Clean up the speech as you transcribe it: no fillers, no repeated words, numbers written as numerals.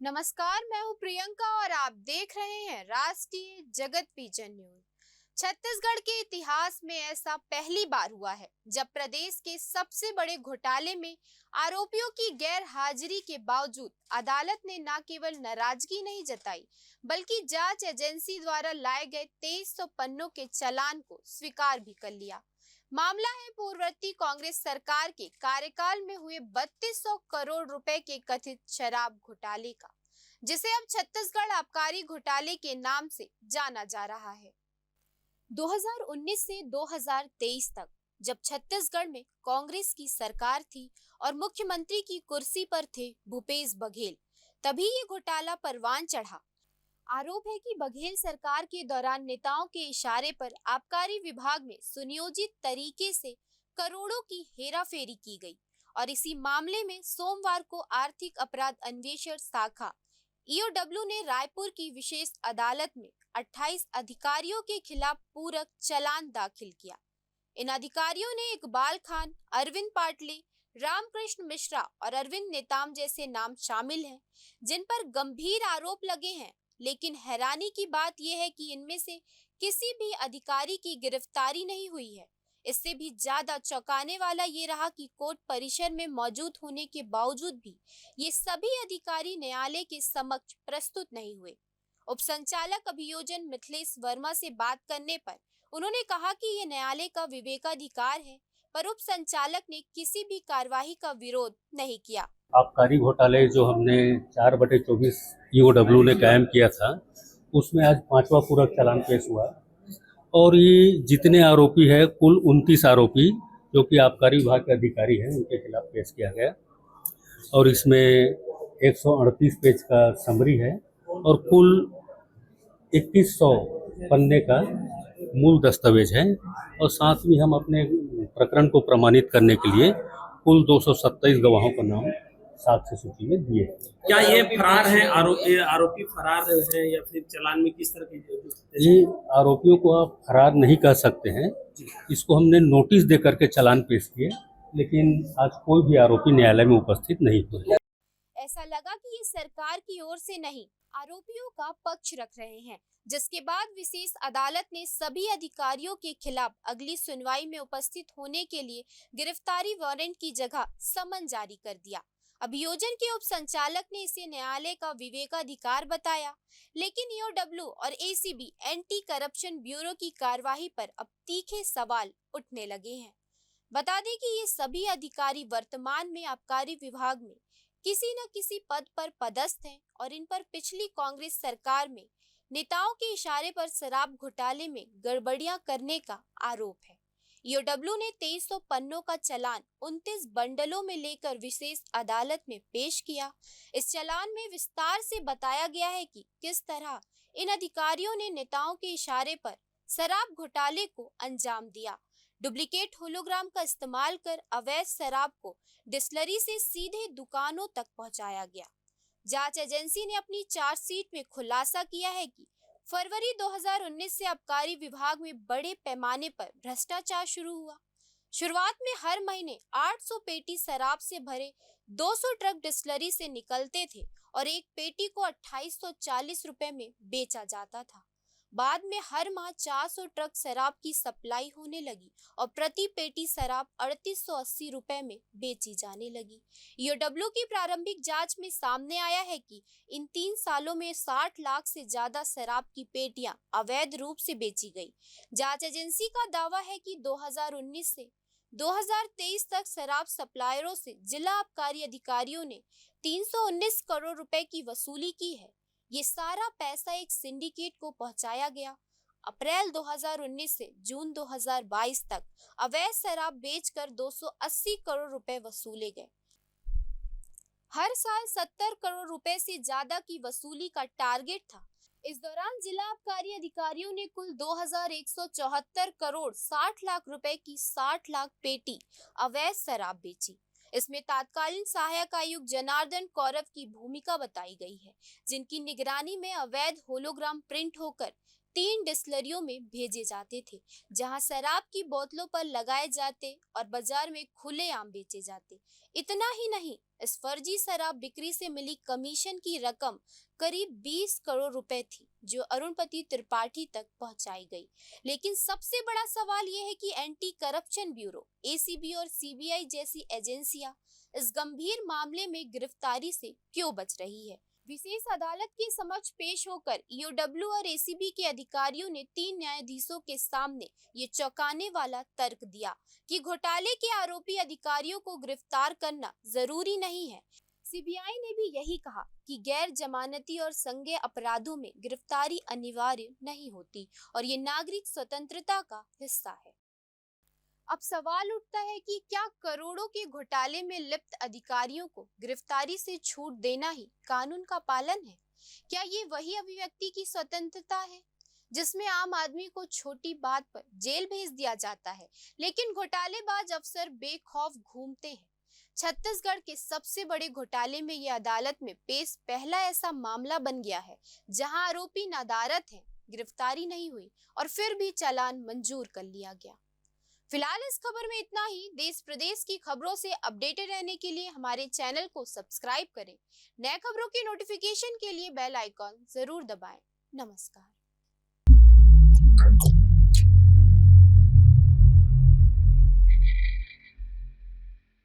नमस्कार, मैं हूं प्रियंका और आप देख रहे हैं राष्ट्रीय जगत विजन न्यूज। छत्तीसगढ़ के इतिहास में ऐसा पहली बार हुआ है जब प्रदेश के सबसे बड़े घोटाले में आरोपियों की गैर हाजिरी के बावजूद अदालत ने न केवल नाराजगी नहीं जताई बल्कि जांच एजेंसी द्वारा लाए गए 2300 पन्नों के चालान को स्वीकार भी कर लिया। मामला है पूर्ववर्ती कांग्रेस सरकार के कार्यकाल में हुए 3200 करोड़ रुपए के कथित शराब घोटाले का, जिसे अब छत्तीसगढ़ आबकारी घोटाले के नाम से जाना जा रहा है। 2019 से 2023 तक जब छत्तीसगढ़ में कांग्रेस की सरकार थी और मुख्यमंत्री की कुर्सी पर थे भूपेश बघेल, तभी ये घोटाला परवान चढ़ा। आरोप है कि बघेल सरकार के दौरान नेताओं के इशारे पर आबकारी विभाग में सुनियोजित तरीके से करोड़ों की हेराफेरी की गई और इसी मामले में सोमवार को आर्थिक अपराध अन्वेषण शाखा ईओडब्ल्यू ने रायपुर की विशेष अदालत में 28 अधिकारियों के खिलाफ पूरक चालान दाखिल किया। इन अधिकारियों ने इकबाल खान, अरविंद पाटले, रामकृष्ण मिश्रा और अरविंद नेताम जैसे नाम शामिल हैं, जिन पर गंभीर आरोप लगे हैं। लेकिन हैरानी की बात यह है कि इनमें से किसी भी अधिकारी की गिरफ्तारी नहीं हुई है। इससे भी ज्यादा चौंकाने वाला ये रहा कि कोर्ट परिसर में मौजूद होने के बावजूद भी ये सभी अधिकारी न्यायालय के समक्ष प्रस्तुत नहीं हुए। उप संचालक अभियोजन मिथिलेश वर्मा से बात करने पर उन्होंने कहा कि ये न्यायालय का विवेकाधिकार है, पर उप संचालक ने किसी भी कार्यवाही का विरोध नहीं किया। आबकारी घोटाले जो हमने 4/24 ईओडब्ल्यू ने कायम किया था, उसमें आज 5वां पूरक चालान पेश हुआ और ये जितने आरोपी है कुल 29 आरोपी जो कि आबकारी विभाग के अधिकारी हैं उनके खिलाफ पेश किया गया और इसमें 138 पेज का समरी है और कुल 2100 पन्ने का मूल दस्तावेज है और साथ में हम अपने प्रकरण को प्रमाणित करने के लिए कुल 227 गवाहों का नाम साक्ष्य सूची में दिए। क्या ये फरार है? आरोपी फरार है या फिर चालान में किस तरह की? ये आरोपियों को आप फरार नहीं कह सकते हैं। इसको हमने नोटिस दे करके चालान पेश किए, लेकिन आज कोई भी आरोपी न्यायालय में उपस्थित नहीं हुए। ऐसा लगा कि ये सरकार की ओर से नहीं, आरोपियों का पक्ष रख रहे हैं, जिसके बाद विशेष अदालत ने सभी अधिकारियों के खिलाफ अगली सुनवाई में उपस्थित होने के लिए गिरफ्तारी वारंट की जगह समन जारी कर दिया। अभियोजन के उप संचालक ने इसे न्यायालय का विवेकाधिकार बताया, लेकिन ईओडब्ल्यू और एसीबी एंटी करप्शन ब्यूरो की कार्यवाही पर अब तीखे सवाल उठने लगे हैं। बता दें कि ये सभी अधिकारी वर्तमान में आबकारी विभाग में किसी न किसी पद पर पदस्थ हैं और इन पर पिछली कांग्रेस सरकार में नेताओं के इशारे पर शराब घोटाले में गड़बड़ियां करने का आरोप है। ईओडब्ल्यू ने 2300 पन्नों का चालान 29 बंडलों में लेकर विशेष अदालत में पेश किया। इस चालान में विस्तार से बताया गया है कि किस तरह इन अधिकारियों ने नेताओं के इशारे पर शराब घोटाले को अंजाम दिया। डुप्लीकेट होलोग्राम का इस्तेमाल कर अवैध शराब को डिस्टिलरी से सीधे दुकानों तक पहुंचाया गया। जांच एजेंसी ने अपनी चार्जशीट में खुलासा किया है कि फरवरी 2019 से आबकारी विभाग में बड़े पैमाने पर भ्रष्टाचार शुरू हुआ। शुरुआत में हर महीने 800 पेटी शराब से भरे 200 ट्रक डिस्टिलरी से निकलते थे और एक पेटी को 2840 रुपए में बेचा जाता था। बाद में हर माह 400 ट्रक शराब की सप्लाई होने लगी और प्रति पेटी शराब 3880 रुपए में बेची जाने लगी। ईओडब्ल्यू की प्रारंभिक जांच में सामने आया है कि इन 3 सालों में 60 लाख से ज्यादा शराब की पेटियां अवैध रूप से बेची गई। जांच एजेंसी का दावा है कि 2019 से 2023 तक शराब सप्लायरों से जिला आबकारी अधिकारियों ने 319 करोड़ रुपए की वसूली की है। ये सारा पैसा एक सिंडिकेट को पहुंचाया गया। अप्रैल 2019 से जून 2022 तक अवैध शराब बेचकर 280 करोड़ रुपए वसूले गए। हर साल 70 करोड़ रुपए से ज्यादा की वसूली का टारगेट था। इस दौरान जिला आबकारी अधिकारियों ने कुल 2174 करोड़ 60 लाख रुपए की 60 लाख पेटी अवैध शराब बेची। इसमें तत्कालीन सहायक आयुक्त जनार्दन कौरव की भूमिका बताई गई है, जिनकी निगरानी में अवैध होलोग्राम प्रिंट होकर 3 डिस्टिलरियों में भेजे जाते थे, जहां शराब की बोतलों पर लगाए जाते और बाजार में खुलेआम बेचे जाते। इतना ही नहीं, इस फर्जी शराब बिक्री से मिली कमीशन की रकम करीब 20 करोड़ रुपए थी, जो अरुणपति त्रिपाठी तक पहुंचाई गई। लेकिन सबसे बड़ा सवाल यह है कि एंटी करप्शन ब्यूरो, एसीबी और सीबीआई जैसी एजेंसियां इस गंभीर मामले में गिरफ्तारी से क्यों बच रही है। विशेष अदालत के समक्ष पेश होकर ईओडब्ल्यू और एसीबी के अधिकारियों ने 3 न्यायाधीशों के सामने ये चौंकाने वाला तर्क दिया कि घोटाले के आरोपी अधिकारियों को गिरफ्तार करना जरूरी नहीं है। सीबीआई ने भी यही कहा कि गैर जमानती और संज्ञेय अपराधों में गिरफ्तारी अनिवार्य नहीं होती और ये नागरिक स्वतंत्रता का हिस्सा है। अब सवाल उठता है कि क्या करोड़ों के घोटाले में लिप्त अधिकारियों को गिरफ्तारी से छूट देना ही कानून का पालन है? क्या ये वही अभिव्यक्ति की स्वतंत्रता है जिसमें आम आदमी को छोटी बात पर जेल भेज दिया जाता है, लेकिन घोटालेबाज अफसर बेखौफ घूमते हैं? छत्तीसगढ़ के सबसे बड़े घोटाले में ये अदालत में पेश पहला ऐसा मामला बन गया है जहां आरोपी नादारत हैं, गिरफ्तारी नहीं हुई और फिर भी चालान मंजूर कर लिया गया। फिलहाल इस खबर में इतना ही। देश प्रदेश की खबरों से अपडेटेड रहने के लिए हमारे चैनल को सब्सक्राइब करें। नए खबरों के नोटिफिकेशन के लिए बेल आइकॉन जरूर दबाएं। नमस्कार।